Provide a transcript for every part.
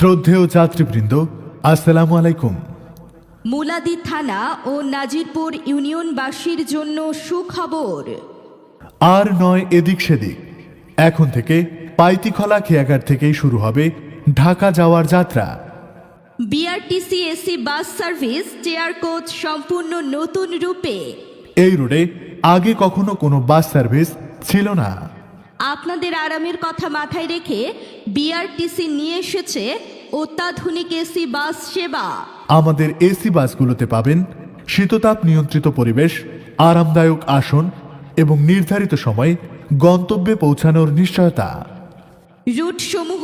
শ্রদ্ধেয় যাত্রীবৃন্দ, আসসালামু আলাইকুম। মুলাদি থানা ও নাজিরপুর ইউনিয়নবাসীর জন্য সুখবর। আর নয় এদিক সেদিক, এখন থেকে পাইতিখলা খেয়াঘাট থেকেই শুরু হবে ঢাকা যাওয়ার যাত্রা। BRTC AC bus service chair coach সম্পূর্ণ নতুন রূপে। এই রোডে আগে কখনো কোনো বাস সার্ভিস ছিল না। আপনাদের আরামের কথা মাথায় রেখে বিআরটিসি নিয়ে এসেছে অত্যাধুনিক এসি বাস সেবা। আমাদের এসি বাসগুলোতে পাবেন শীততাপ নিয়ন্ত্রিত পরিবেশ, আরামদায়ক আসন এবং নির্ধারিত সময়ে গন্তব্যে পৌঁছানোর নিশ্চয়তা। রুটসমূহ: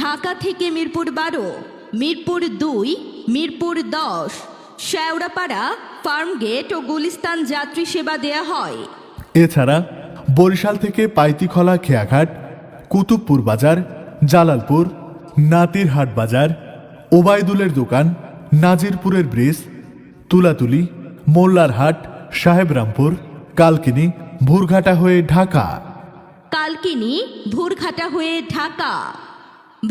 ঢাকা থেকে মিরপুর 12, মিরপুর 2, মিরপুর 10, শেওড়াপাড়া, ফার্মগেট ও গুলিস্তান যাত্রী সেবা দেয়া হয়। এছাড়া বরিশাল থেকে পাইতিখলা খেয়াঘাট, কুতুবপুর বাজার, জালালপুর, নাতিরহাট বাজার, ওবায়দুলের দোকান, নাজিরপুরের ব্রিজ, তুলাতুলি, মোল্লারহাট, সাহেবরামপুর, কালকিনি, ভুরঘাটা হয়ে ঢাকা। কালকিনি, ভুরঘাটা হয়ে ঢাকা।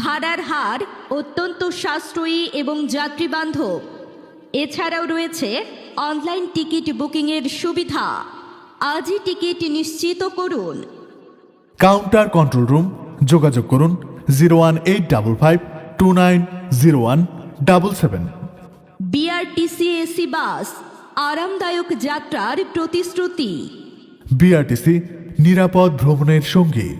ভাড়ার হার অত্যন্ত সাশ্রয়ী এবং যাত্রীবান্ধব। এছাড়াও রয়েছে অনলাইন টিকিট বুকিংয়ের সুবিধা। আজই টিকিট নিশ্চিত করুন। কাউন্টার কন্ট্রোল রুম, যোগাযোগ করুন 01855290177। বিআরটিসি এসি বাস, আরামদায়ক যাত্রার প্রতিশ্রুতি। বিআরটিসি, নিরাপদ ভ্রমণের সঙ্গী।